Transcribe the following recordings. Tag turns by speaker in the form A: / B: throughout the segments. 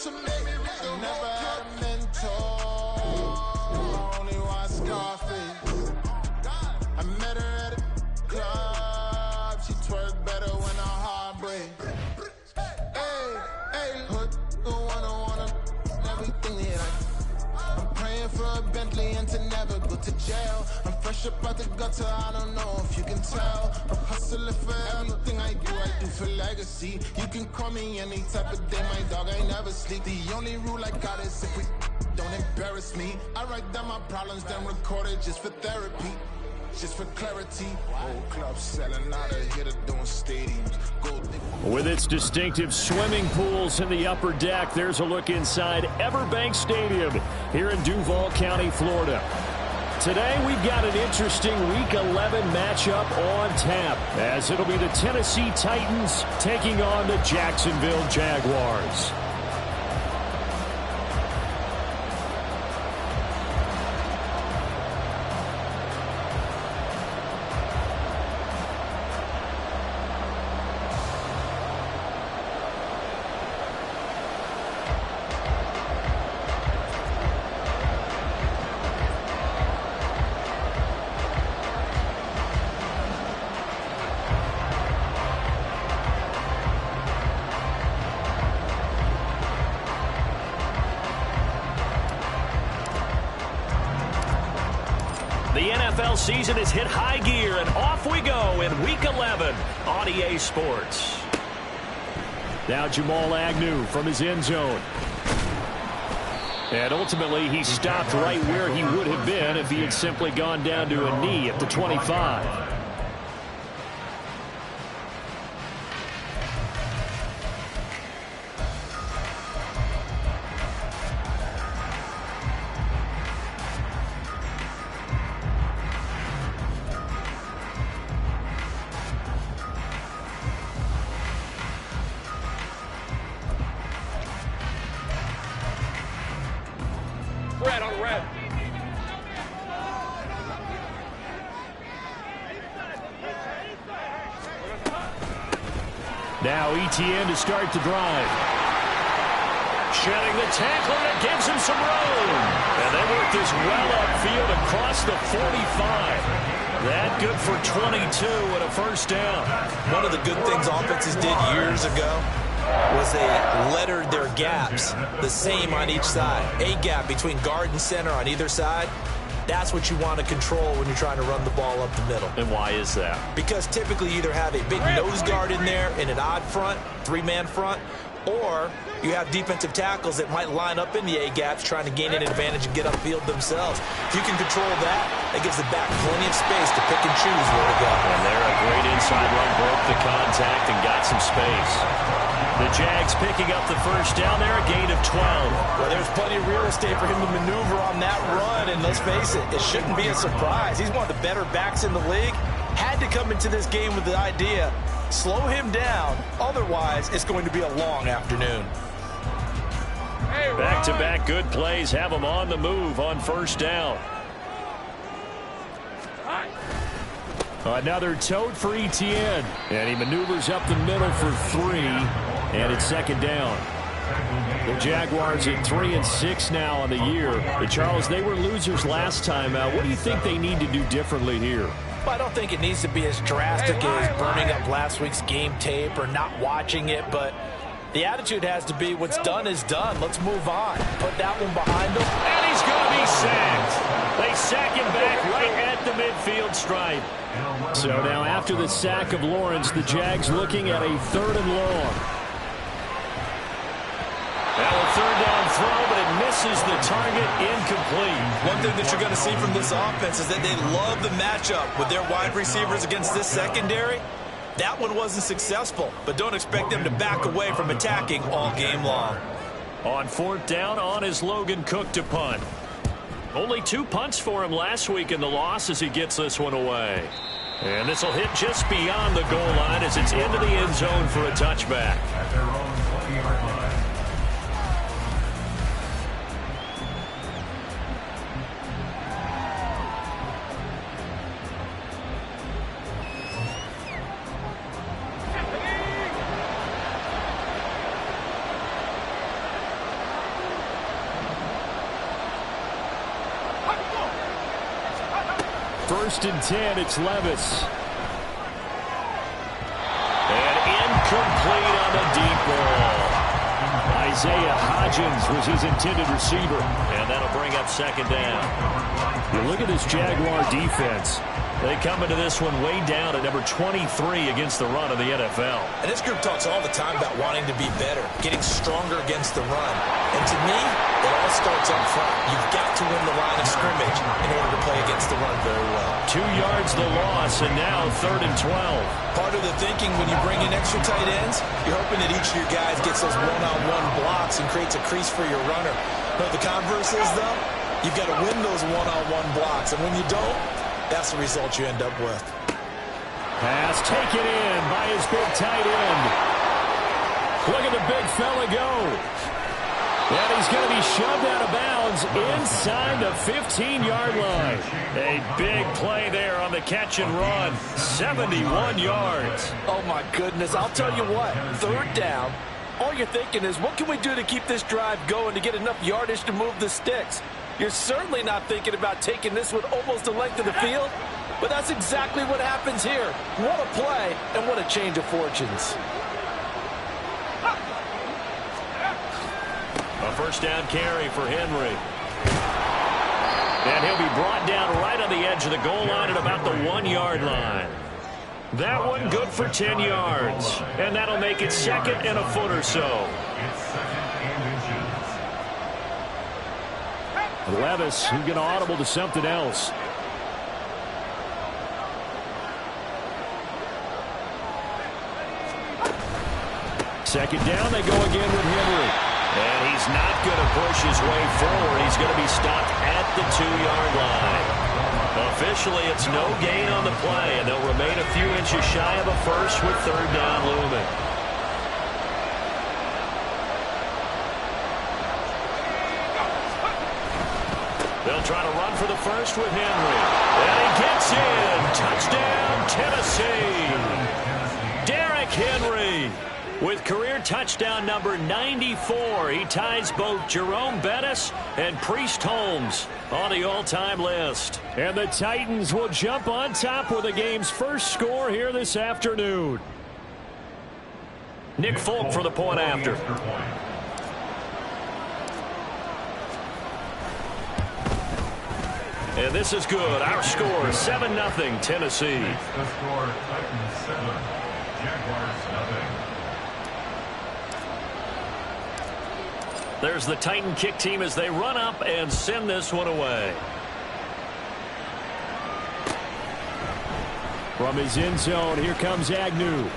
A: I never had a mentor, only one Scarface. I met her at a club, she twerk better when her heart breaks. Hey, hood, wanna everything that I'm praying for a Bentley and to never go to jail. I'm fresh up out the gutter, I don't know if you can tell. I'm hustling for everything I do for legacy. You can call me any type of day, my dog, I never sleep. The only rule I got is if we don't embarrass me. I write down my problems, then record it just for therapy. Just for clarity, whole club selling out of here to doing stadiums.
B: With its distinctive swimming pools in the upper deck, there's a look inside Everbank Stadium here in Duval County, Florida. Today we've got an interesting Week 11 matchup on tap, as it'll be the Tennessee Titans taking on the Jacksonville Jaguars.
C: The NFL season has hit high gear, and off we go in Week 11 on EA Sports.
B: Now Jamal Agnew from his end zone. And ultimately, he stopped right where he would have been if he had simply gone down to a knee at the 25. Now ETN to start the drive. Shedding the tackle, and it gives him some room. And they work this well upfield across the 45. That good for 22 and a first down.
D: One of the good things offenses did years ago was they lettered their gaps the same on each side. A gap between guard and center on either side. That's what you want to control when you're trying to run the ball up the middle.
B: And why is that?
D: Because typically you either have a big nose guard in there in an odd front, three-man front, or you have defensive tackles that might line up in the A-gaps trying to gain an advantage and get upfield themselves. If you can control that, that gives the back plenty of space to pick and choose where to go.
B: And there, a great inside run, broke the contact and got some space. The Jags picking up the first down there, a gain of 12.
D: Well, there's plenty of real estate for him to maneuver on that run, and let's face it, it shouldn't be a surprise. He's one of the better backs in the league. Had to come into this game with the idea, slow him down, otherwise it's going to be a long afternoon.
B: Back-to-back good plays have him on the move on first down. Another tote for ETN, and he maneuvers up the middle for 3, and it's second down. The Jaguars at 3-6 now on the year. But Charles, they were losers last time out. What do you think they need to do differently here?
D: Well, I don't think it needs to be as drastic as burning up last week's game tape or not watching it, but the attitude has to be what's done is done. Let's move on. Put that one behind them.
B: And he's going to be sacked. They sack him back right at the midfield stripe. So now after the sack of Lawrence, the Jags looking at a 3rd and long. Now a 3rd down throw, but it misses the target, incomplete.
D: One thing that you're going to see from this offense is that they love the matchup with their wide receivers against this secondary. That one wasn't successful, but don't expect them to back away from attacking all game long.
B: On 4th down, on is Logan Cook to punt. Only 2 punts for him last week in the loss as he gets this one away. And this will hit just beyond the goal line as it's into the end zone for a touchback. 1st and 10, it's Levis. And incomplete on the deep ball. Isaiah Hodgins was his intended receiver.
C: And that'll bring up 2nd down.
B: You look at this Jaguar defense.
C: They come into this one way down at number 23 against the run of the NFL.
D: And this group talks all the time about wanting to be better, getting stronger against the run. And to me, it all starts up front. You've got to win the line of scrimmage in order to play against the run very well.
C: 2 yards the loss, and now 3rd and 12.
D: Part of the thinking when you bring in extra tight ends, you're hoping that each of your guys gets those one-on-one blocks and creates a crease for your runner. But the converse is, though, you've got to win those one-on-one blocks. And when you don't, that's the result you end up with.
B: Pass taken in by his big tight end. Look at the big fella go. And he's going to be shoved out of bounds inside the 15-yard line.
C: A big play there on the catch and run. 71 yards.
E: Oh, my goodness. I'll tell you what. 3rd down. All you're thinking is, what can we do to keep this drive going to get enough yardage to move the sticks? You're certainly not thinking about taking this with almost the length of the field, but that's exactly what happens here. What a play, and what a change of fortunes.
C: A 1st down carry for Henry. And he'll be brought down right on the edge of the goal line at about the 1-yard line. That one good for 10 yards. And that'll make it 2nd and a foot or so.
B: Levis, who's going to audible to something else. Second down, they go again with Henry.
C: And he's not going to push his way forward. He's going to be stopped at the 2-yard line. Officially, it's no gain on the play, and they'll remain a few inches shy of a first with 3rd down looming. They'll try to run for the first with Henry. And he gets in. Touchdown, Tennessee. Derrick Henry with career touchdown number 94. He ties both Jerome Bettis and Priest Holmes on the all-time list.
B: And the Titans will jump on top with the game's first score here this afternoon.
C: Nick Folk for the point after. And this is good. Our score, 7-0, Tennessee.
F: The score, Titans 7, Jaguars 0.
C: There's the Titan kick team as they run up and send this one away.
B: From his end zone, here comes Agnew.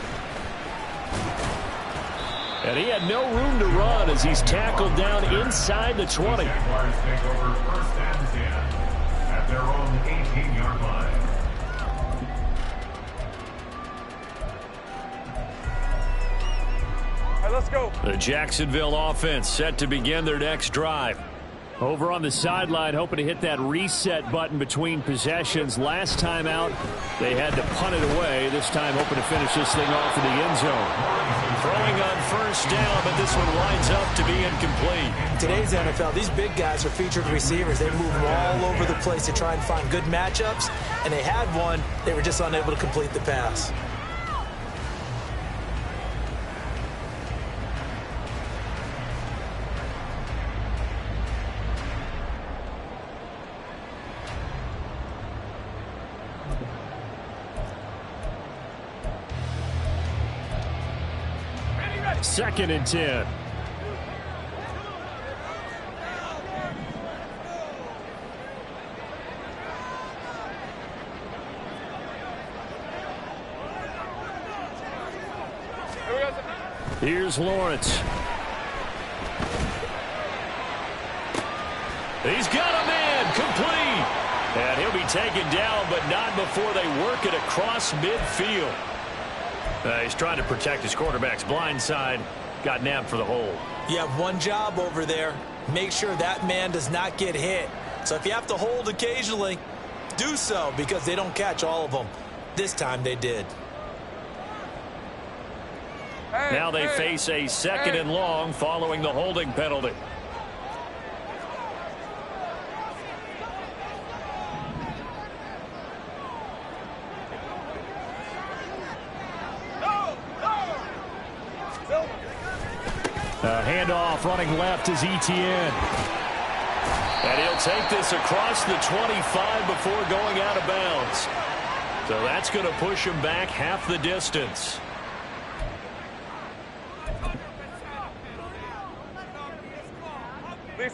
B: And he had no room to run as he's tackled down inside the 20.
F: Jaguars take over 1st and 10 at their own 18-yard line.
E: All right, let's go.
B: The Jacksonville offense set to begin their next drive. Over on the sideline, hoping to hit that reset button between possessions. Last time out, they had to punt it away. This time, hoping to finish this thing off in the end zone.
C: Throwing on 1st down, but this one winds up to be incomplete.
D: In today's NFL, these big guys are featured receivers. They move all over the place to try and find good matchups, and they had one. They were just unable to complete the pass.
B: Second and 10. Here's Lawrence.
C: He's got a man complete. And he'll be taken down, but not before they work it across midfield. He's trying to protect his quarterback's blind side. Got nabbed for the hold.
D: You have one job over there. Make sure that man does not get hit. So if you have to hold occasionally, do so, because they don't catch all of them. This time they did.
C: Now they face a 2nd and long following the holding penalty.
B: Handoff running left is Etienne.
C: And he'll take this across the 25 before going out of bounds. So that's going to push him back half the distance.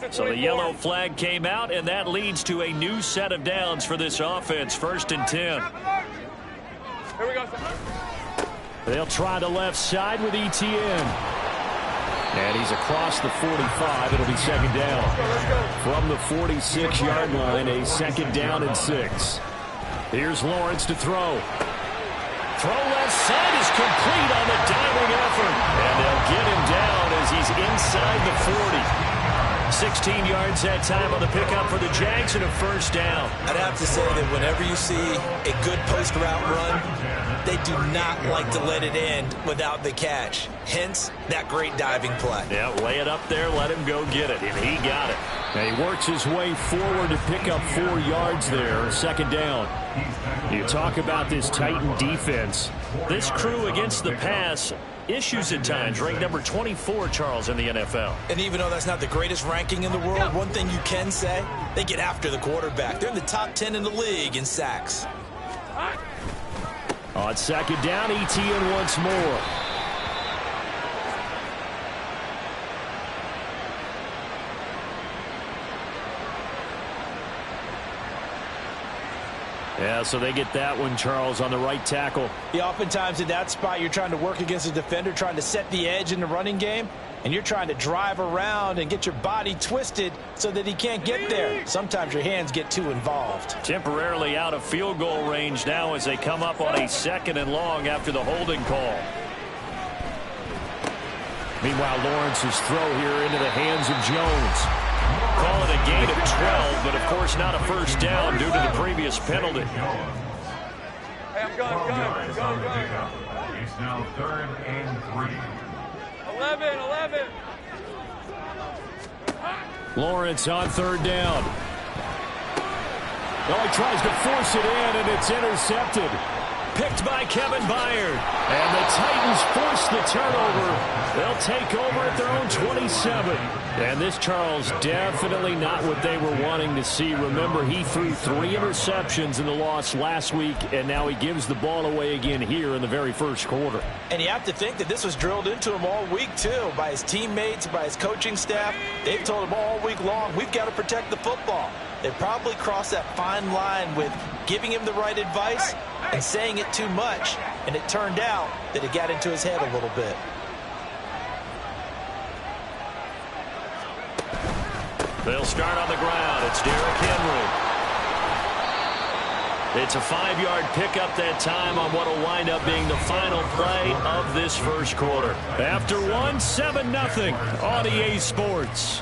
C: So the yellow flag came out, and that leads to a new set of downs for this offense. 1st and 10.
G: Here we go.
B: They'll try the left side with Etienne. And he's across the 45. It'll be 2nd down. From the 46-yard line, a 2nd down and 6. Here's Lawrence to throw. Throw left side is complete on the diving effort. And they'll get him down as he's inside the 40. 16 yards that time on the pickup for the Jags and a 1st down.
D: I'd have to say that whenever you see a good post route run, they do not like to let it end without the catch. Hence, that great diving play.
C: Yeah, lay it up there, let him go get it, and he got it.
B: And he works his way forward to pick up 4 yards there, 2nd down. You talk about this Titan defense.
C: This crew against the pass, issues at times, ranked number 24, Charles, in the NFL.
D: And even though that's not the greatest ranking in the world, one thing you can say, they get after the quarterback. They're in the top 10 in the league in sacks.
B: On 2nd down, Etienne once more. Yeah, so they get that one, Charles, on the right tackle.
E: Yeah, oftentimes in that spot, you're trying to work against a defender, trying to set the edge in the running game, and you're trying to drive around and get your body twisted so that he can't get there. Sometimes your hands get too involved.
C: Temporarily out of field goal range now as they come up on a 2nd and long after the holding call.
B: Meanwhile, Lawrence's throw here into the hands of Jones.
C: Call it a gain of 12, but of course not a 1st down due to the previous penalty.
G: Hey, I'm going.
F: It's now 3rd and 3.
G: 11.
B: Lawrence on 3rd down. Oh, he tries to force it in, and it's intercepted.
C: Picked by Kevin Byard.
B: And the Titans force the turnover. They'll take over at their own 27. And this, Charles, definitely not what they were wanting to see. Remember, he threw 3 interceptions in the loss last week, and now he gives the ball away again here in the very 1st quarter.
E: And you have to think that this was drilled into him all week, too, by his teammates, by his coaching staff. They've told him all week long, we've got to protect the football. They probably crossed that fine line with giving him the right advice and saying it too much, and it turned out that it got into his head a little bit.
C: They'll start on the ground. It's Derrick Henry. It's a 5-yard pickup that time on what will wind up being the final play of this 1st quarter.
B: After 7-0 on EA Sports.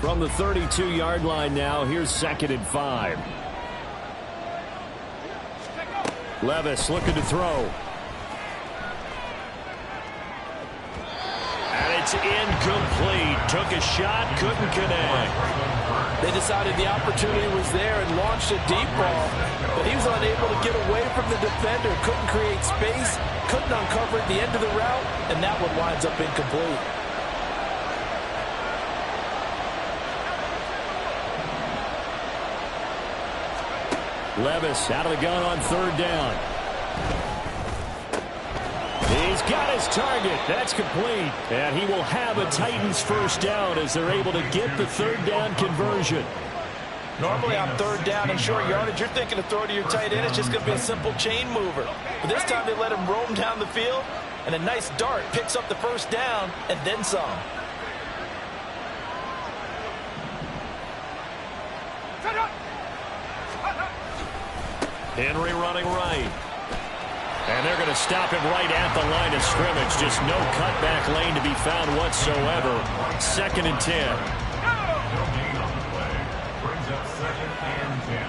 B: From the 32-yard line now, here's 2nd and 5. Levis looking to throw.
C: And it's incomplete. Took a shot, couldn't connect.
E: They decided the opportunity was there and launched a deep ball, but he was unable to get away from the defender. Couldn't create space, couldn't uncover at the end of the route, and that one winds up incomplete.
B: Levis out of the gun on 3rd down. He's got his target. That's complete. And he will have a Titans 1st down as they're able to get the 3rd down conversion.
E: Normally on 3rd down and short yardage, you're thinking of throw to your tight end. It's just going to be a simple chain mover. But this time they let him roam down the field, and a nice dart picks up the 1st down and then some.
C: Henry running right. And they're going to stop him right at the line of scrimmage. Just no cutback lane to be found whatsoever. 2nd and 10.
F: Brings up 2nd and 10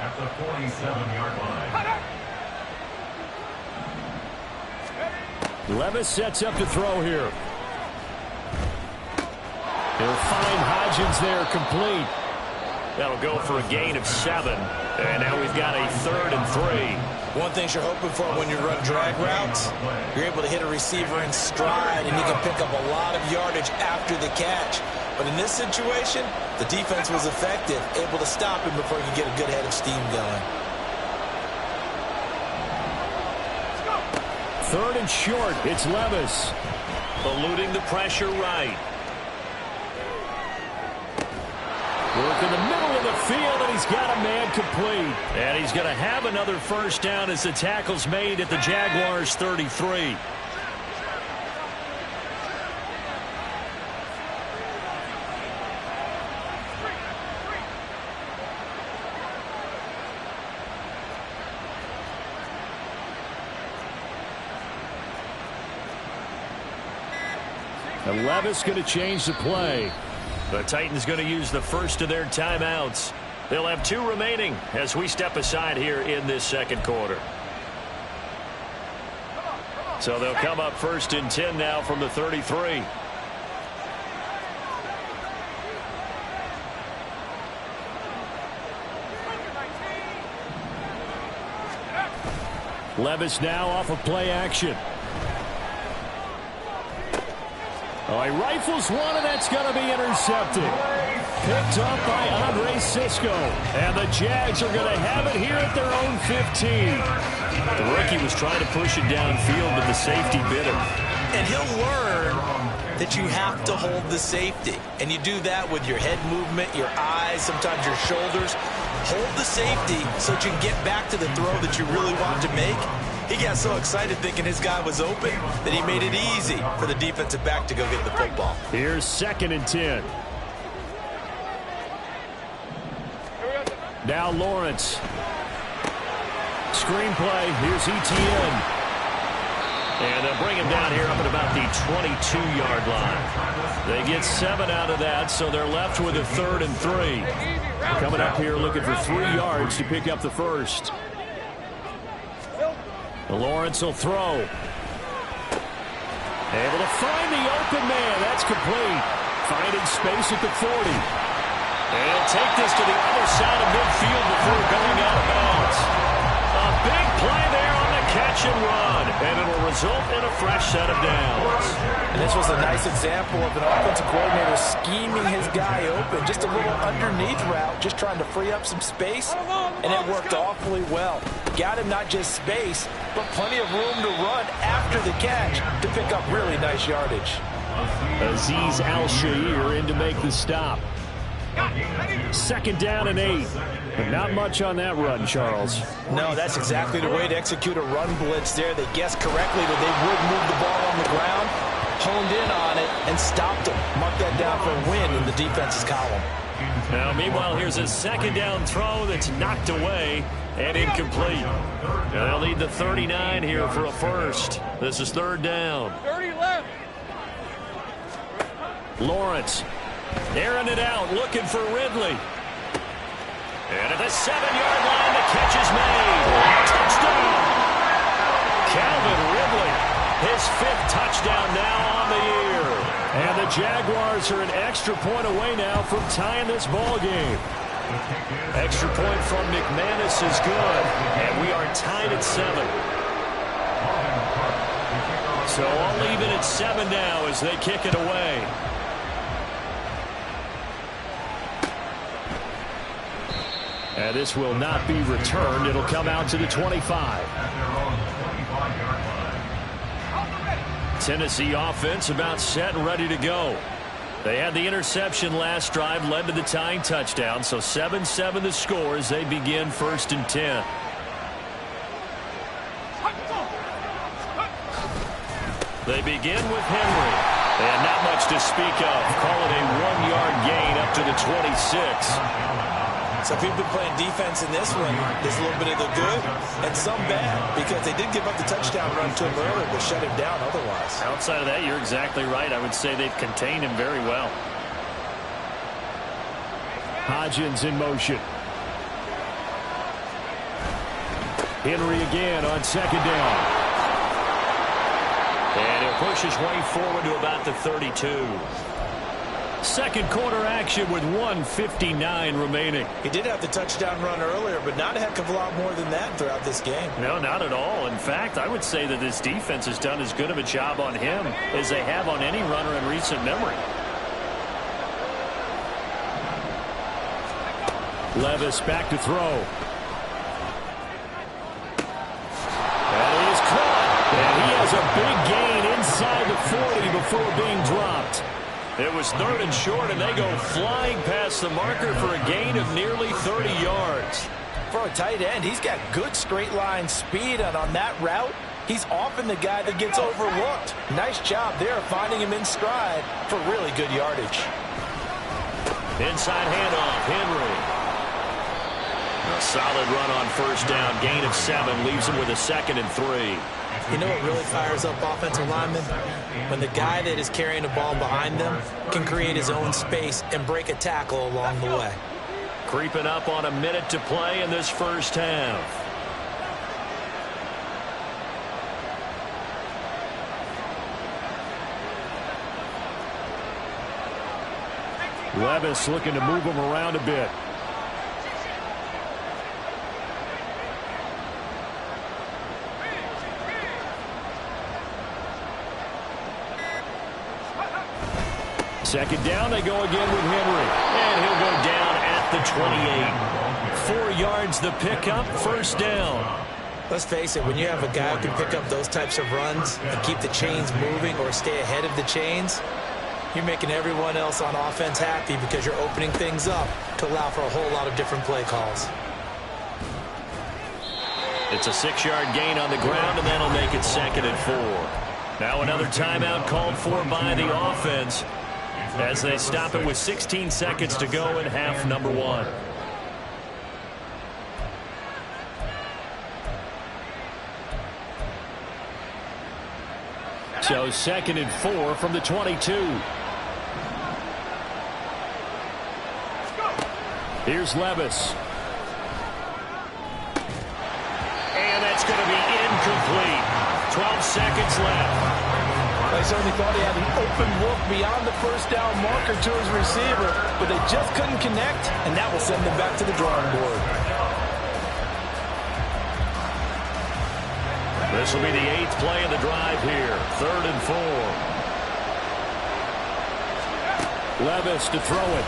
F: at the 47-yard line.
B: Levis sets up to throw here. He'll find Hodgins there complete.
C: That'll go for a gain of 7. And now we've got a 3rd and 3.
D: One thing you're hoping for when you run drag routes, you're able to hit a receiver in stride, and you can pick up a lot of yardage after the catch. But in this situation, the defense was effective, able to stop him before he could get a good head of steam going.
B: 3rd and short. It's Levis.
C: Eluding the pressure right.
B: Work in the middle of the field, and he's got a man complete.
C: And he's going to have another first down as the tackle's made at the Jaguars' 33.
B: And Levis going to change the play.
C: The Titans going to use the first of their timeouts. They'll have 2 remaining as we step aside here in this second quarter. So they'll come up 1st and 10 now from the 33.
B: Levis now off of play action. Oh, he rifles one, and that's going to be intercepted. Picked up by Andre Sisco. And the Jags are going to have it here at their own 15.
C: The rookie was trying to push it downfield, but the safety bit him.
D: And he'll learn that you have to hold the safety. And you do that with your head movement, your eyes, sometimes your shoulders. Hold the safety so that you can get back to the throw that you really want to make. He got so excited thinking his guy was open that he made it easy for the defensive back to go get the football.
B: Here's 2nd and 10. Now Lawrence. Screenplay. Here's ETN.
C: And they'll bring him down here up at about the 22-yard line. They get 7 out of that, so they're left with a 3rd and 3.
B: Coming up here looking for 3 yards to pick up the first. Lawrence will throw. Able to find the open man. That's complete. Finding space at the 40.
C: And he'll take this to the other side of midfield before going out of bounds. A big play there on the catch and run. And it'll result in a fresh set of downs.
E: And this was a nice example of an offensive coordinator scheming his guy open. Just a little underneath route, just trying to free up some space. And it worked awfully well. Got him not just space, but plenty of room to run after the catch to pick up really nice yardage.
B: Azeez Al-Shaair in to make the stop. 2nd down and 8. But not much on that run, Charles.
E: No, that's exactly the way to execute a run blitz there. They guessed correctly that they would move the ball on the ground, honed in on it, and stopped them. Mark that down for a win in the defense's column.
C: Now, meanwhile, here's a 2nd down throw that's knocked away and incomplete. Now, they'll need the 39 here for a first. This is 3rd down.
G: 30 left.
B: Lawrence.
C: Airing it out, looking for Ridley. And at the 7-yard line, the catch is made. Touchdown! Calvin Ridley, his 5th touchdown now on the year.
B: And the Jaguars are an extra point away now from tying this ball game.
C: Extra point from McManus is good, and we are tied at 7. So all even at 7 now as they kick it away.
B: And this will not be returned. It'll come out to the 25.
C: Tennessee offense about set and ready to go. They had the interception last drive, led to the tying touchdown. So 7-7 the score as they begin 1st and 10. They begin with Henry. And not much to speak of. Call it a 1-yard gain up to the 26.
D: So if you've been playing defense in this one, there's a little bit of the good and some bad, because they did give up the touchdown run to him earlier, but shut him down otherwise.
C: Outside of that, you're exactly right. I would say they've contained him very well.
B: Hodgins in motion. Henry again on 2nd down.
C: And he'll push his way forward to about the 32.
B: Second quarter action with 1:59 remaining.
D: He did have the touchdown run earlier, but not a heck of a lot more than that throughout this game.
B: No, not at all. In fact, I would say that this defense has done as good of a job on him as they have on any runner in recent memory. Levis back to throw. And he is caught. And he has a big gain inside the 40 before being dropped. It was 3rd and short, and they go flying past the marker for a gain of nearly 30 yards.
E: For a tight end, he's got good straight line speed, and on that route, he's often the guy that gets overlooked. Nice job there finding him in stride for really good yardage.
B: Inside handoff, Henry. A solid run on first down, gain of 7, leaves him with a 2nd and 3.
D: You know what really fires up offensive linemen? When the guy that is carrying the ball behind them can create his own space and break a tackle along the way.
B: Creeping up on a minute to play in this first half. Levis looking to move him around a bit. Second down, they go again with Henry. And he'll go down at the 28. 4 yards the pickup, first down.
D: Let's face it, when you have a guy who can pick up those types of runs and keep the chains moving or stay ahead of the chains, you're making everyone else on offense happy because you're opening things up to allow for a whole lot of different play calls.
B: It's a 6-yard gain on the ground, and that'll make it 2nd and 4. Now another timeout called for by the offense, as they stop it with 16 seconds to go in half number 1. So 2nd and 4 from the 22. Here's Levis. And that's going to be incomplete. 12 seconds left.
E: They certainly thought he had an open look beyond the first down marker to his receiver, but they just couldn't connect, and that will send them back to the drawing board.
B: This will be the 8th play of the drive here. 3rd and 4. Levis to throw it.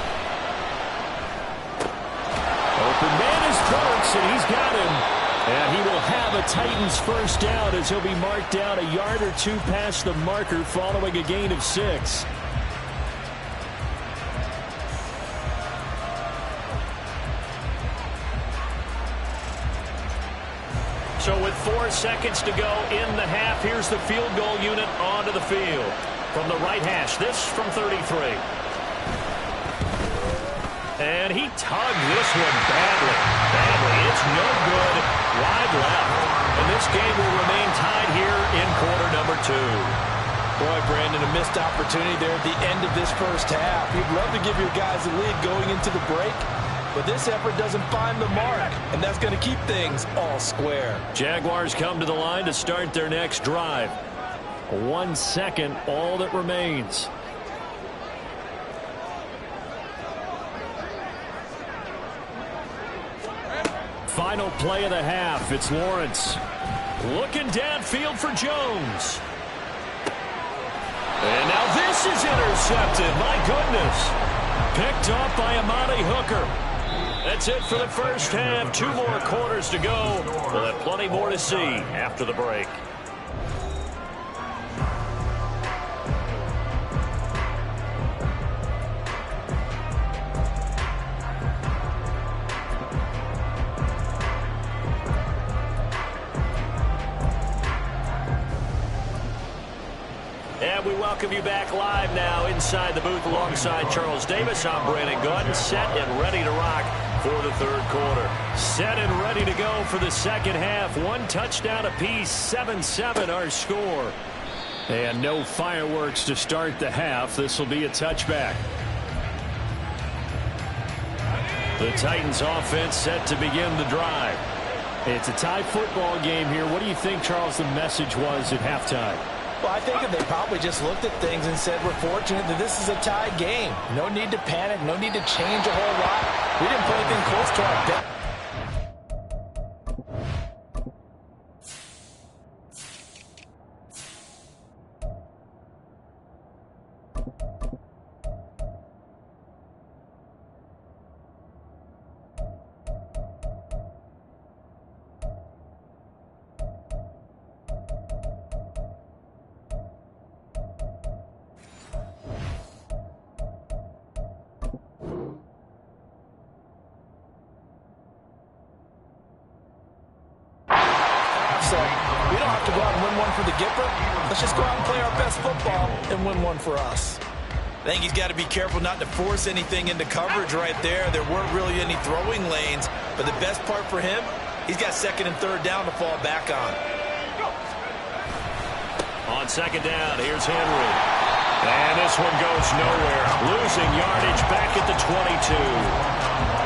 B: Open man is Burks, and he's got him. And he will have a Titans first down as he'll be marked down a yard or 2 past the marker following a gain of 6. So with 4 seconds to go in the half, here's the field goal unit onto the field. From the right hash, this from 33. And he tugged this one badly. It's no good. Wide left. And this game will remain tied here in quarter number 2.
E: Boy, Brandon, a missed opportunity there at the end of this first half. You'd love to give your guys a lead going into the break, but this effort doesn't find the mark, and that's going to keep things all square.
B: Jaguars come to the line to start their next drive. 1 second, all that remains. Final play of the half. It's Lawrence. Looking downfield for Jones. And now this is intercepted. My goodness. Picked off by Amani Hooker. That's it for the first half. 2 more quarters to go. We'll have plenty more to see after the break. And we welcome you back live now inside the booth alongside Charles Davis. I'm Brandon Gordon, set and ready to rock for the 3rd quarter. Set and ready to go for the 2nd half. 1 touchdown apiece, 7-7 our score. And no fireworks to start the half. This will be a touchback. The Titans offense set to begin the drive. It's a tie football game here. What do you think, Charles, the message was at halftime?
E: Well, I think that they probably just looked at things and said, we're fortunate that this is a tie game. No need to panic, no need to change a whole lot. We didn't put anything close to our bet. We don't have to go out and win one for the Gipper. Let's just go out and play our best football and win one for us.
D: I think he's got to be careful not to force anything into coverage right there. There weren't really any throwing lanes, but the best part for him, he's got second and third down to fall back on.
C: On second down, here's Henry. And this one goes nowhere. Losing yardage back at the 22.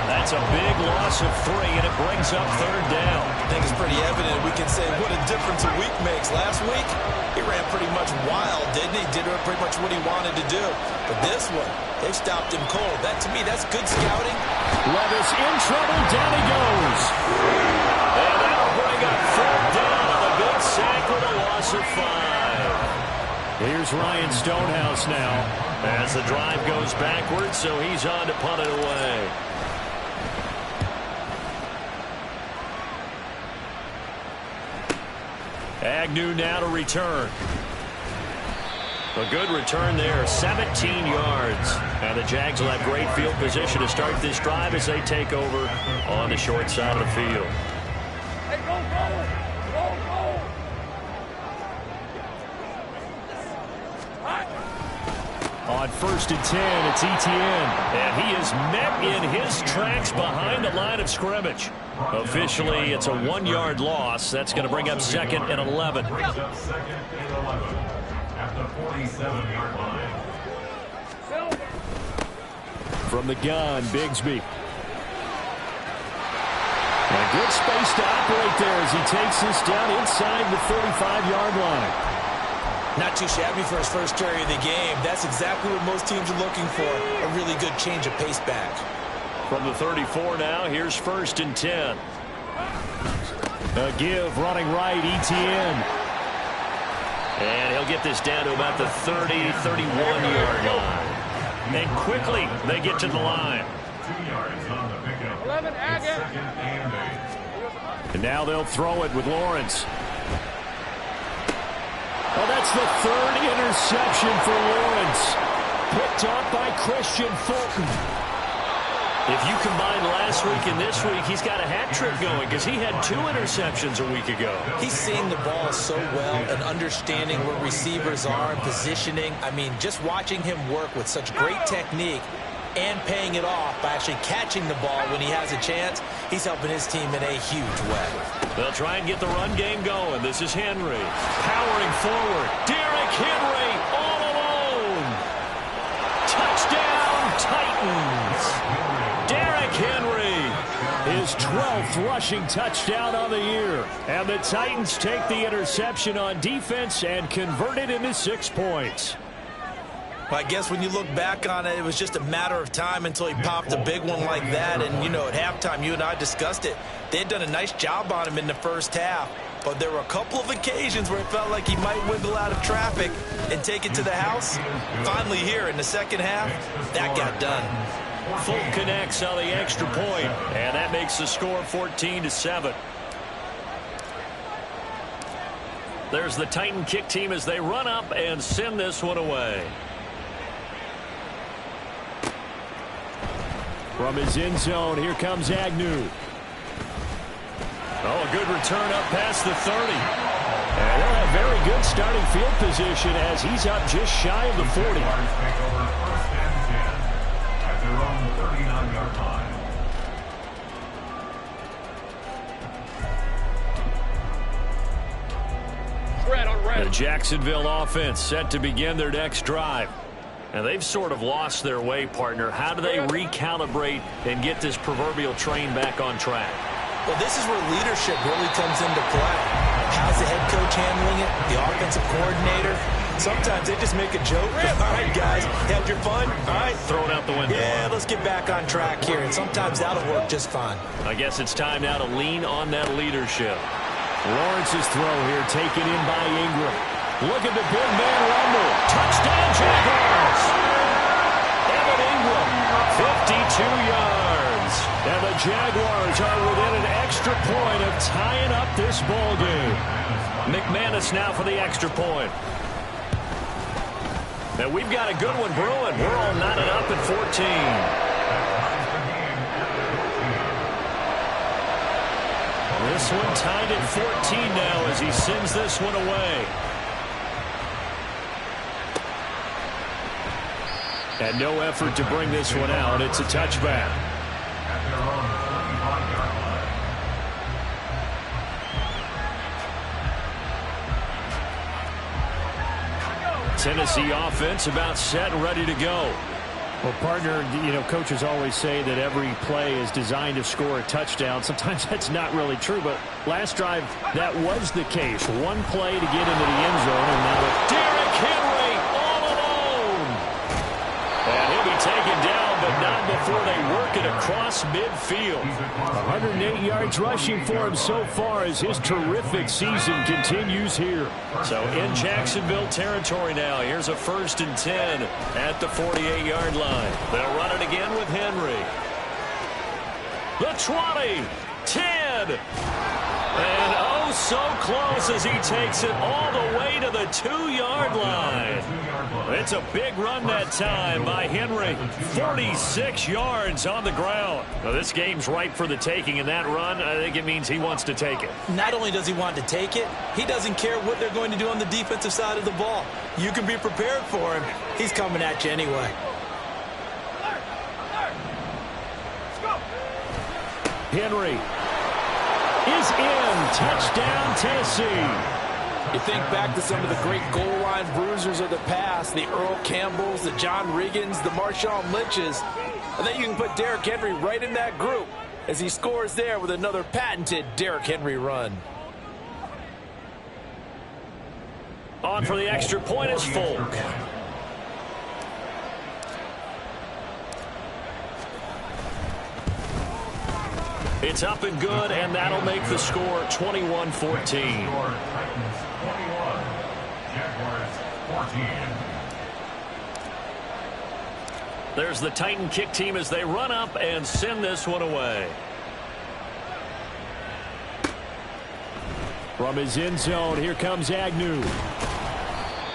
C: That's a big loss of 3, and it brings up third down.
D: I think it's pretty evident. We can say what a difference a week makes. Last week, he ran pretty much wild, didn't he? Did pretty much what he wanted to do. But this one, they stopped him cold. That, to me, that's good scouting.
B: Levis in trouble. Down he goes.
C: And that'll bring up third down on a big sack with a loss of 5.
B: Here's Ryan Stonehouse now.
C: As the drive goes backwards, so he's on to punt it away. Agnew now to return. A good return there, 17 yards. And the Jags will have great field position to start this drive as they take over on the short side of the field.
G: Hey, go, go! Go, go!
B: On 1st and 10, it's Etienne.
C: And he is met in his tracks behind the line of scrimmage. Officially, it's a 1-yard loss. That's going to bring up second and 11.
F: Brings up second and 11 at the 47-yard line.
B: From the gun, Bigsby. And good space to operate there as he takes this down inside the 35-yard line.
D: Not too shabby for his first carry of the game. That's exactly what most teams are looking for, a really good change of pace back.
C: From the 34 now, here's 1st and 10.
B: A give running right, Etienne.
C: And he'll get this down to about the 30-31-yard line. And quickly, they get to the line.
F: 2 yards on the pickup.
G: 11,
F: It's second and 8.
B: And now they'll throw it with Lawrence. Oh, that's the 3rd interception for Lawrence. Picked up by Christian Fulton.
C: If you combine last week and this week, he's got a hat trick going because he had 2 interceptions a week ago.
D: He's seeing the ball so well and understanding where receivers are and positioning. I mean, just watching him work with such great technique and paying it off by actually catching the ball when he has a chance, he's helping his team in a huge way.
C: They'll try and get the run game going. This is Henry powering forward. Derrick Henry all alone. Touchdown, Titans. Derrick Henry,
B: his 12th rushing touchdown on the year. And the Titans take the interception on defense and convert it into 6 points.
D: Well, I guess when you look back on it, it was just a matter of time until he popped a big one like that. And, you know, at halftime, you and I discussed it. They had done a nice job on him in the first half. But there were a couple of occasions where it felt like he might wiggle out of traffic and take it to the house. Finally here in the second half, that got done.
C: Fulton connects on the extra point, and that makes the score 14-7. There's the Titan kick team as they run up and send this one away.
B: From his end zone, here comes Agnew.
C: Oh, a good return up past the 30.
B: And they'll have very good starting field position as he's up just shy of the 40.
F: Jaguars take over 1st and 10 at their own 39-yard line.
G: Red on red.
C: The Jacksonville offense set to begin their next drive. And they've sort of lost their way, partner. How do they recalibrate and get this proverbial train back on track?
D: Well, this is where leadership really comes into play. How's the head coach handling it? The offensive coordinator? Sometimes they just make a joke. All right, guys, had your fun? All right.
C: Throw it out the window.
D: Yeah, let's get back on track here, and sometimes that'll work just fine.
C: I guess it's time now to lean on that leadership.
B: Lawrence's throw here taken in by Ingram. Look at the big man rumble. Touchdown, Jaguars. Evan Ingram, 52 yards. And the Jaguars are within an extra point of tying up this ball game.
C: McManus now for the extra point. And we've got a good one brewing. We're all knotted up at 14.
B: This one tied at 14 now as he sends this one away. And no effort to bring this one out. It's a touchback. Tennessee offense about set and ready to go. Well, partner, you know, coaches always say that every play is designed to score a touchdown. Sometimes that's not really true, but last drive, that was the case. One play to get into the end zone, and now with Derrick Henry all alone. And he'll be taken down, but not before they work it across midfield. 108 yards rushing for him so far as his terrific season continues here.
C: So in Jacksonville territory now. Here's a 1st and 10 at the 48-yard line. They'll run it again with Henry. The 20, 10. And oh, so close as he takes it all the way to the 2-yard line. It's a big run that time by Henry. 46 yards on the ground. Now, this game's ripe for the taking, and that run, I think it means he wants to take it.
D: Not only does he want to take it, he doesn't care what they're going to do on the defensive side of the ball. You can be prepared for him. He's coming at you anyway.
B: Henry is in. Touchdown, Tennessee.
E: You think back to some of the great goal line bruisers of the past, the Earl Campbells, the John Riggins, the Marshawn Lynches. I think you can put Derrick Henry right in that group as he scores there with another patented Derrick Henry run.
C: On for the extra point is Folk. It's up and good, and that'll make the score 21-14. There's the Titan kick team as they run up and send this one away.
B: From his end zone, here comes Agnew.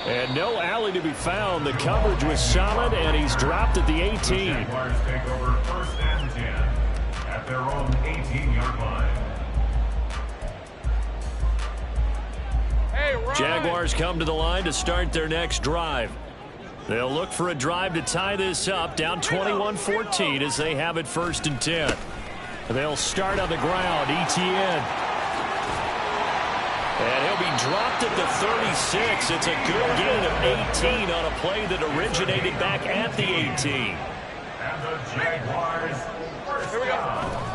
B: And no alley to be found. The coverage was solid, and he's dropped at the 18.
F: Jaguars take over 1st and 10 at their own 18-yard line.
C: Jaguars come to the line to start their next drive. They'll look for a drive to tie this up, down 21-14 as they have it 1st and 10. They'll start on the ground. Etienne. And he'll be dropped at the 36. It's a good gain of 18 on a play that originated back at the 18.
F: And the Jaguars first down.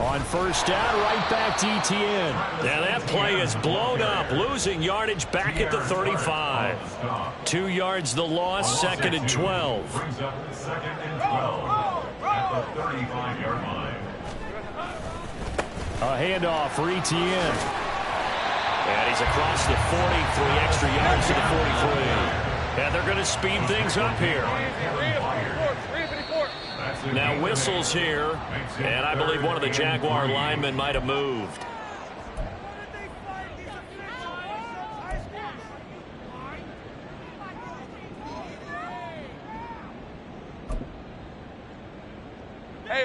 B: On 1st down, right back to Etienne.
C: Now that play is blown up, losing yardage back at the 35.
B: 2 yards the loss, 2nd and 12.
F: Brings up 2nd and 12 at the 35-yard line.
B: A handoff for Etienne.
C: And he's across the 40, 3 extra yards to the 43. And they're going to speed things up here. Now whistles here, and I believe one of the Jaguar linemen might have moved.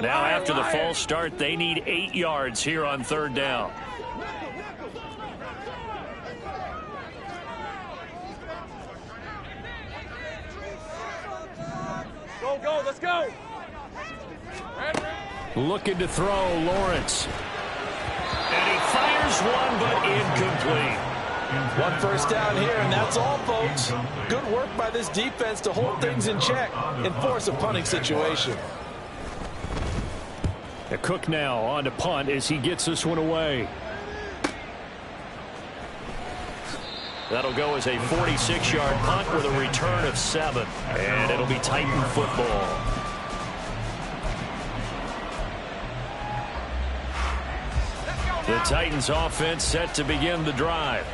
C: Now after the false start, they need 8 yards here on 3rd down.
G: Go, let's go.
B: Looking to throw, Lawrence.
C: And he fires one, but incomplete.
E: 1 1st down here, and that's all, folks. Good work by this defense to hold things in check and force a punting situation.
B: The Cook now on to punt as he gets this one away.
C: That'll go as a 46-yard punt with a return of 7. And it'll be Titan football. The Titans offense set to begin the drive.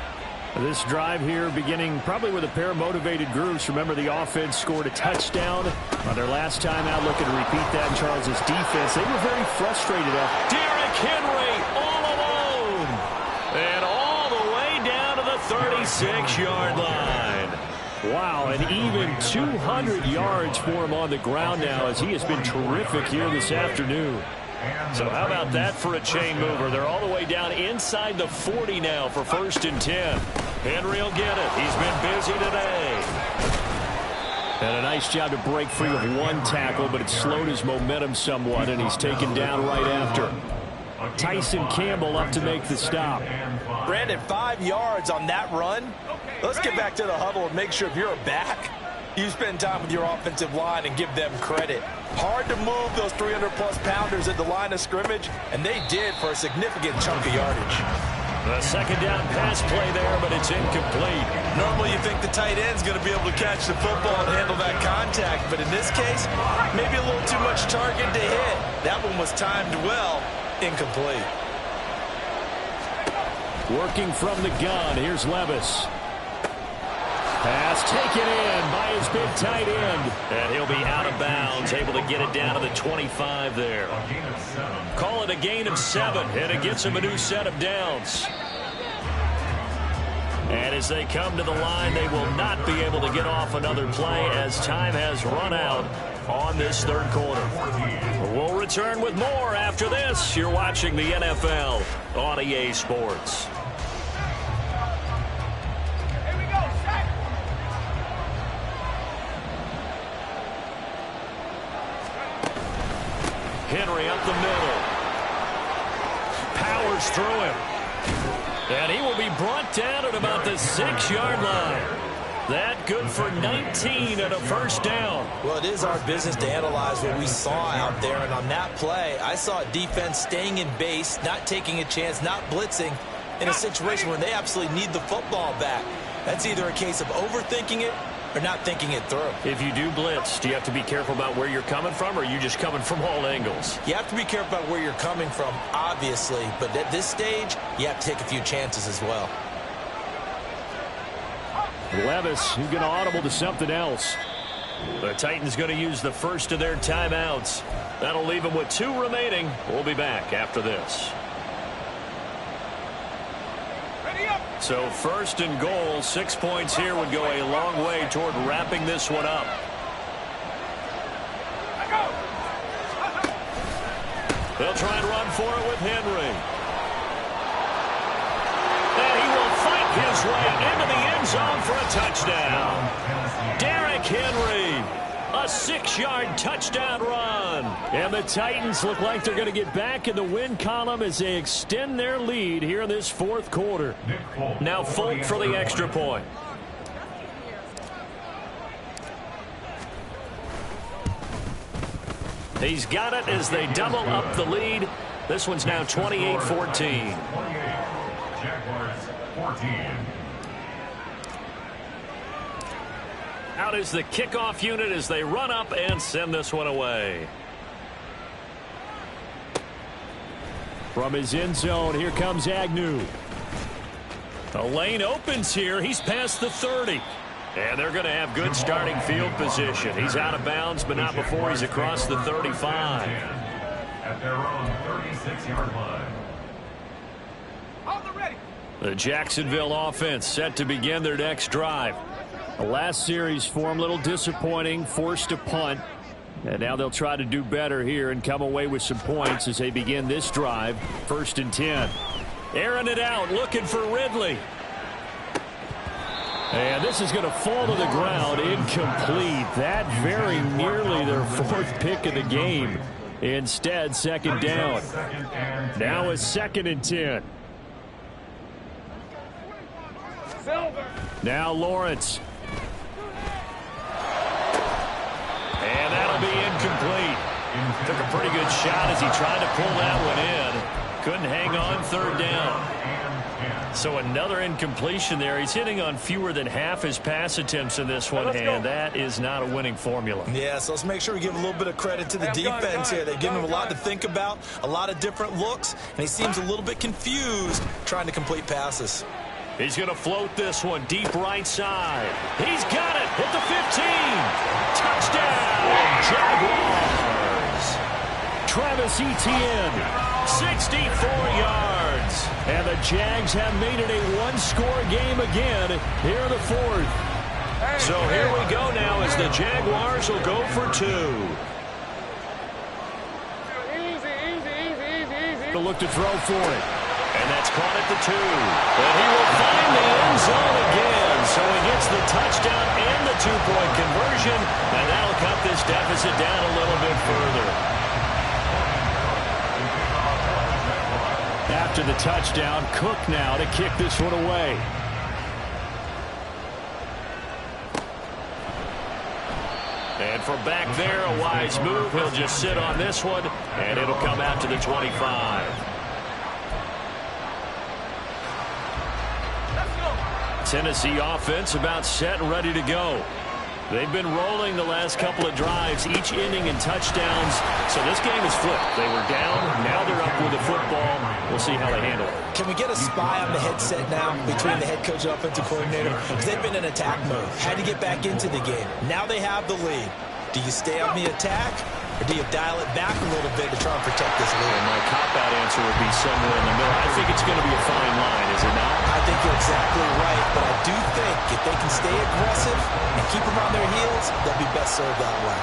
C: This drive here beginning probably with a pair of motivated groups. Remember, the offense scored a touchdown on their last time out. Looking to repeat that in Charles's defense. They were very frustrated up. Derrick Henry all alone. And all the way down to the 36-yard line.
B: Wow, and even 200 yards for him on the ground now, as he has been terrific here this afternoon.
C: So how about that for a chain mover? They're all the way down inside the 40 now for 1st and 10. Henry will get it. He's been busy today.
B: And a nice job to break free of one tackle, but it slowed his momentum somewhat, and he's taken down right after. Tyson Campbell up to make the stop.
E: Brandon, 5 yards on that run. Let's get back to the huddle and make sure if you're a back, you spend time with your offensive line and give them credit. Hard to move those 300-plus pounders at the line of scrimmage, and they did for a significant chunk of yardage.
C: The second down pass play there, but it's incomplete.
D: Normally you think the tight end's going to be able to catch the football and handle that contact, but in this case, maybe a little too much target to hit. That one was timed well, incomplete.
B: Working from the gun, here's Levis. Pass taken in by his big tight end.
C: And he'll be out of bounds, able to get it down to the 25 there. Call it a gain of 7, and it gets him a new set of downs. And as they come to the line, they will not be able to get off another play as time has run out on this third quarter. We'll return with more after this. You're watching the NFL on EA Sports. Henry up the middle. Powers through him. And he will be brought down at about the 6-yard line. That good for 19 and a first down.
D: Well, it is our business to analyze what we saw out there. And on that play, I saw a defense staying in base, not taking a chance, not blitzing in a situation where they absolutely need the football back. That's either a case of overthinking it or not thinking it through.
C: If you do blitz, do you have to be careful about where you're coming from, or are you just coming from all angles?
D: You have to be careful about where you're coming from, obviously, but at this stage, you have to take a few chances as well.
B: Levis, who's going to audible to something else.
C: The Titans going to use the first of their timeouts. That'll leave them with 2 remaining. We'll be back after this. So 1st and goal, 6 points here would go a long way toward wrapping this one up. They'll try and run for it with Henry. And he will fight his way into the end zone for a touchdown. Derrick Henry, a 6-yard touchdown run.
B: And the Titans look like they're going to get back in the win column as they extend their lead here in this 4th quarter.
C: Now Folk for the extra point. He's got it as they double up the lead. This one's now 28-14.
F: Jaguars 14.
C: Out is the kickoff unit as they run up and send this one away.
B: From his end zone, here comes Agnew.
C: The lane opens here. He's past the 30. And they're going to have good starting field position. He's out of bounds, but not before he's across the 35.
F: At their own 36-yard line.
B: The Jacksonville offense set to begin their next drive. The last series for them, a little disappointing, forced to punt. And now they'll try to do better here and come away with some points as they begin this drive. 1st and 10.
C: Airing it out, looking for Ridley.
B: And this is going to fall to the ground, incomplete. That very nearly their 4th pick of the game. Instead, 2nd down. Now it's 2nd and 10. Now Lawrence.
C: And that'll be incomplete. Took a pretty good shot as he tried to pull that one in. Couldn't hang on 3rd down.
B: So another incompletion there. He's hitting on fewer than half his pass attempts in this one, and that is not a winning formula.
D: Yeah, so let's make sure we give a little bit of credit to the defense here. They've given him a lot to think about, a lot of different looks, and he seems a little bit confused trying to complete passes.
B: He's going to float this one deep right side. He's got it at the 15. Touchdown, Jaguars. Travis Etienne. 64 yards. And the Jags have made it a one-score game again here in the fourth.
C: So here we go now as the Jaguars will go for two.
B: To look to throw for it.
C: And that's caught at the 2. And he will find the end zone again. So he gets the touchdown and the two-point conversion. And that'll cut this deficit down a little bit further.
B: After the touchdown, Cook now to kick this one away.
C: And from back there, a wise move. He'll just sit on this one, and it'll come out to the 25.
B: Tennessee offense about set and ready to go. They've been rolling the last couple of drives, each ending in touchdowns. So this game is flipped. They were down, now they're up with the football. We'll see how they handle it.
D: Can we get a spy on the headset now between the head coach and offensive coordinator? Because they've been in attack mode. Had to get back into the game. Now they have the lead. Do you stay on the attack, or do you dial it back a little bit to try and protect this lead?
B: And my cop-out answer would be somewhere in the middle. I think it's going to be a fine line, is it not?
D: I think you're exactly right, but I do think if they can stay aggressive and keep them on their heels, they'll be best served that way.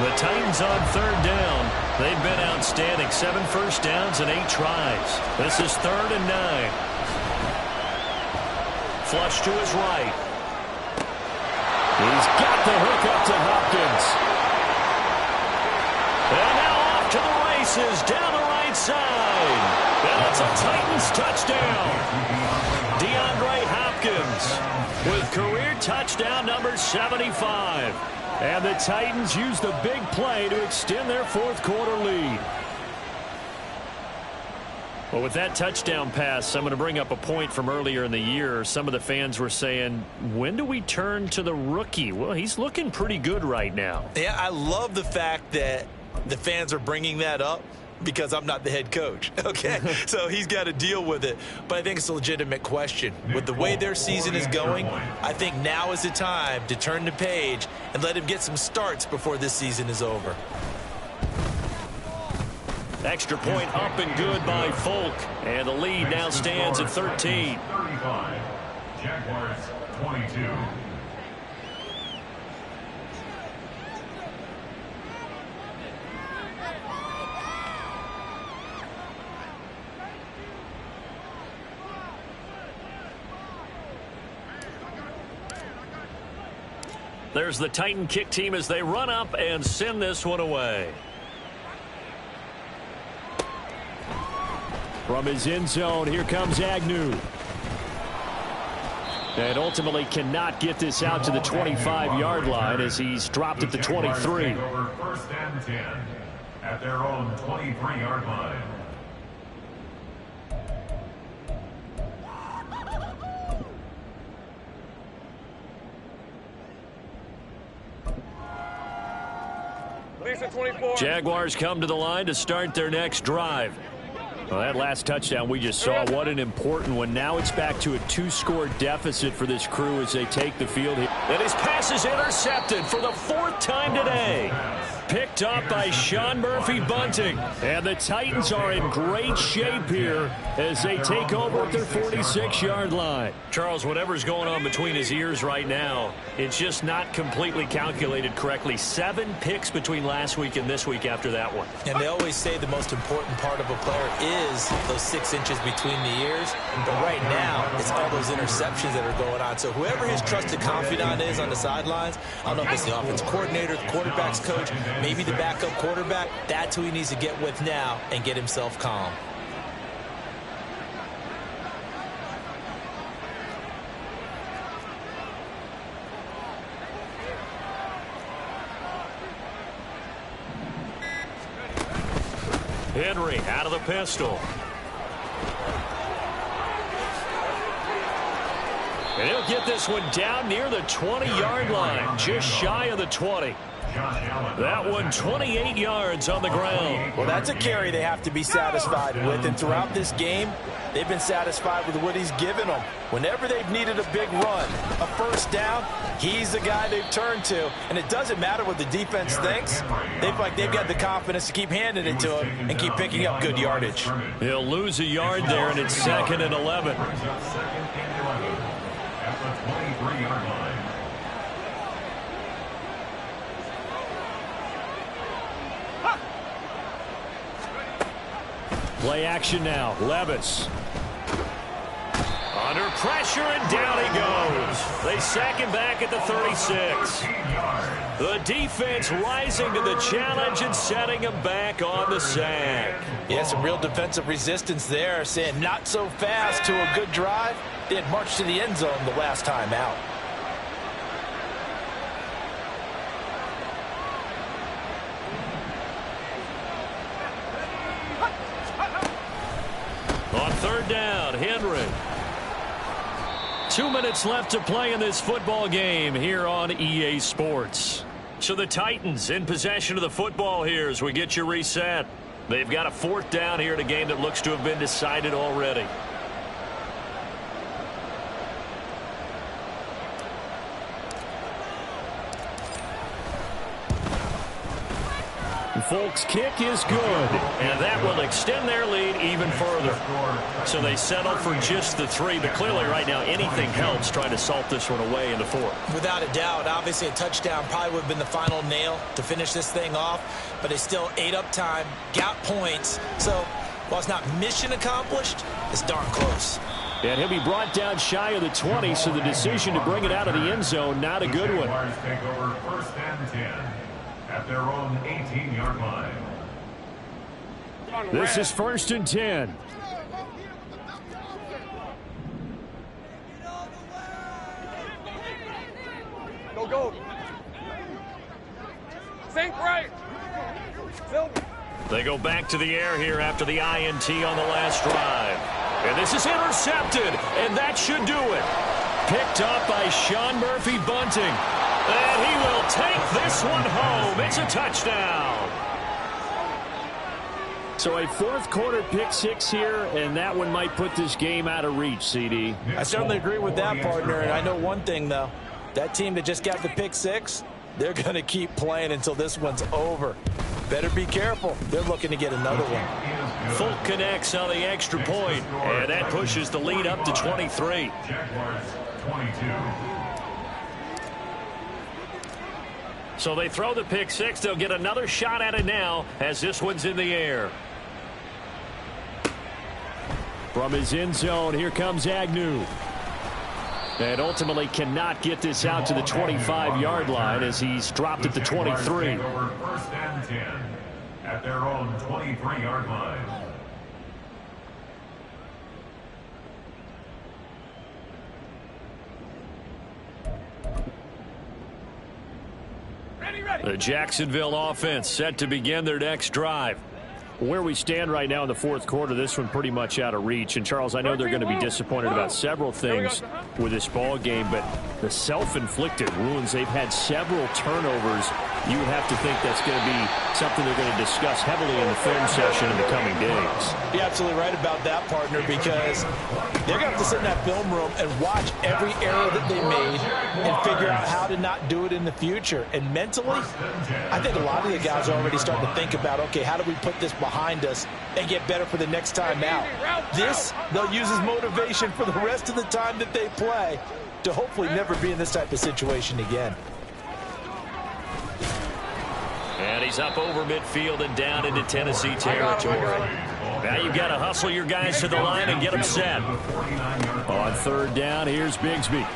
B: The Titans on third down. They've been outstanding. 7 first downs and 8 tries. This is 3rd and 9. Flush to his right. He's got the hook up to Hopkins.
C: And now off to the races down the right side. And it's a Titans touchdown. DeAndre Hopkins with career touchdown number 75.
B: And the Titans use the big play to extend their fourth quarter lead. Well, with that touchdown pass, I'm going to bring up a point from earlier in the year. Some of the fans were saying, when do we turn to the rookie? Well, he's looking pretty good right now.
D: Yeah, I love the fact that the fans are bringing that up because I'm not the head coach, okay? So he's got to deal with it. But I think it's a legitimate question. With the way their season is going, I think now is the time to turn the page and let him get some starts before this season is over.
C: Extra point up and good by Folk. And the lead now stands at 13.
F: 35. Jaguars 22.
C: There's the Titan kick team as they run up and send this one away.
B: From his end zone, here comes Agnew. And ultimately cannot get this out to the 25-yard line as he's dropped at the 23.
F: Over 1st and 10 at their own 23-yard line.
B: Jaguars come to the line to start their next drive. Well, that last touchdown we just saw, what an important one. Now it's back to a 2-score deficit for this crew as they take the field here.
C: And his pass is intercepted for the 4th time today.
B: Picked up by Sean Murphy-Bunting. And the Titans are in great shape here as they take over at their 46-yard line.
C: Charles, whatever's going on between his ears right now, it's just not completely calculated correctly. 7 picks between last week and this week after that one.
D: And they always say the most important part of a player is those 6 inches between the ears. But right now, it's all those interceptions that are going on. So whoever his trusted confidant is on the sidelines, I don't know if it's the offensive coordinator, the quarterback's coach, maybe the backup quarterback, that's who he needs to get with now and get himself calm.
C: Henry out of the pistol.
B: And he'll get this one down near the 20-yard line, just shy of the 20. That one 28 yards on the ground.
E: Well, that's a carry they have to be satisfied with. And throughout this game, they've been satisfied with what he's given them. Whenever they've needed a big run, a first down, he's the guy they've turned to. And it doesn't matter what the defense thinks. They've got the confidence to keep handing it to him and keep picking up good yardage.
B: He'll lose a yard there, and it's 2nd and 11.
F: At the 23-yard line.
B: Play action now. Levis. Under pressure, and down he goes. They sack him back at the 36. The defense rising to the challenge and setting him back on the sack.
E: Yeah, some real defensive resistance there, saying not so fast to a good drive. They had marched to the end zone the last time out.
B: On 3rd down, Henry. 2 minutes left to play in this football game here on EA Sports. So the Titans in possession of the football here as we get you reset. They've got a 4th down here in a game that looks to have been decided already. Folks, kick is good, and that will extend their lead even further. So they settle for just the 3, but clearly right now anything helps trying to salt this one away in the 4th.
D: Without a doubt, obviously a touchdown probably would have been the final nail to finish this thing off, but they still ate up time, got points. So while it's not mission accomplished, it's darn close.
B: And he'll be brought down shy of the 20, so the decision to bring it out of the end zone, not a good one.
F: Take over 1st and 10 at their own 18-yard line.
B: This is 1st and 10.
G: Go. Sink right.
B: They go back to the air here after the INT on the last drive. And this is intercepted, and that should do it. Picked up by Sean Murphy-Bunting. And he will take this one home. It's a touchdown. So a 4th quarter pick 6 here, and that one might put this game out of reach, CD.
E: I certainly agree with that, partner. And I know one thing, though. That team that just got the pick 6, they're going to keep playing until this one's over. Better be careful. They're looking to get another one.
B: Fulk connects on the extra point, and that pushes the lead up to 23.
F: Jaguars 22.
B: So they throw the pick 6. They'll get another shot at it now as this one's in the air. From his end zone, here comes Agnew. And ultimately cannot get this out to the 25-yard line as he's dropped at the 23.
F: Take over 1st and 10 at their own 23-yard line.
B: The Jacksonville offense set to begin their next drive. Where we stand right now in the 4th quarter, this one pretty much out of reach. And, Charles, I know they're going to be disappointed about several things with this ball game, but the self-inflicted wounds, they've had several turnovers. You would have to think that's going to be something they're going to discuss heavily in the film session in the coming days.
E: You're absolutely right about that, partner, because they're going to have to sit in that film room and watch every error that they made and figure out how to not do it in the future. And mentally, I think a lot of the guys are already starting to think about, okay, how do we put this behind us and get better for the next time out? This, they'll use as motivation for the rest of the time that they play to hopefully never be in this type of situation again.
B: And he's up over midfield and down into Tennessee territory. Now you've got to hustle your guys to the line and get them set. On 3rd down, here's Bigsby.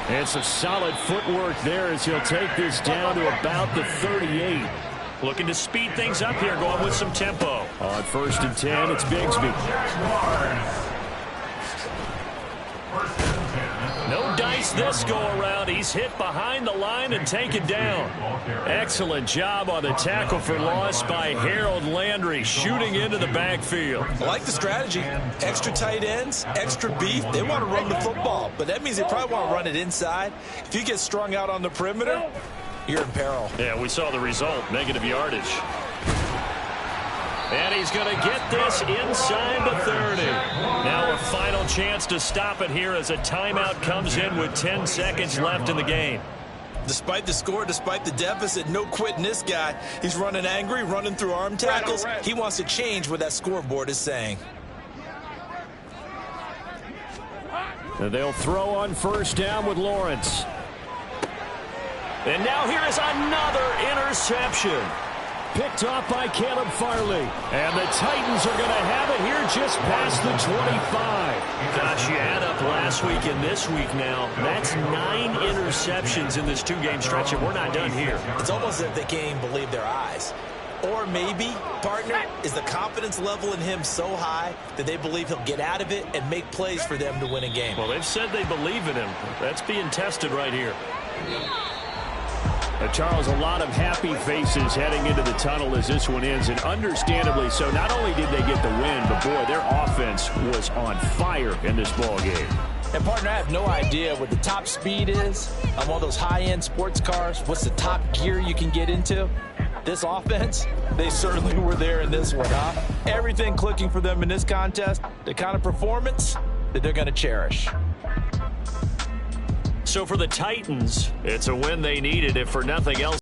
B: And some solid footwork there as he'll take this down to about the 38. Looking to speed things up here, going with some tempo. On 1st and 10, it's Bigsby. No dice this go around. He's hit behind the line and taken down. Excellent job on the tackle for loss by Harold Landry, shooting into the backfield.
D: I like the strategy. Extra tight ends, extra beef. They want to run the football, but that means they probably want to run it inside. If you get strung out on the perimeter, you're in peril.
B: Yeah, we saw the result, negative yardage. And he's going to get this inside the 30. Now a final chance to stop it here as a timeout comes in with 10 seconds left in the game.
D: Despite the score, despite the deficit, no quitting this guy. He's running angry, running through arm tackles. He wants to change what that scoreboard is saying.
B: And they'll throw on first down with Lawrence. And now here is another interception. Picked off by Caleb Farley. And the Titans are going to have it here just past the 25. Gosh, you add up last week and this week now. That's 9 interceptions in this 2-game stretch, and we're not done here.
D: It's almost as if they can't even believe their eyes. Or maybe, partner, is the confidence level in him so high that they believe he'll get out of it and make plays for them to win a game.
B: Well, they've said they believe in him. That's being tested right here. Charles, a lot of happy faces heading into the tunnel as this one ends, and understandably so. Not only did they get the win, but boy, their offense was on fire in this ball game.
E: And partner, I have no idea what the top speed is on one of those high-end sports cars. What's the top gear you can get into? This offense, they certainly were there in this one, huh? Everything clicking for them in this contest, the kind of performance that they're going to cherish.
B: So for the Titans, it's a win they needed, if for nothing else.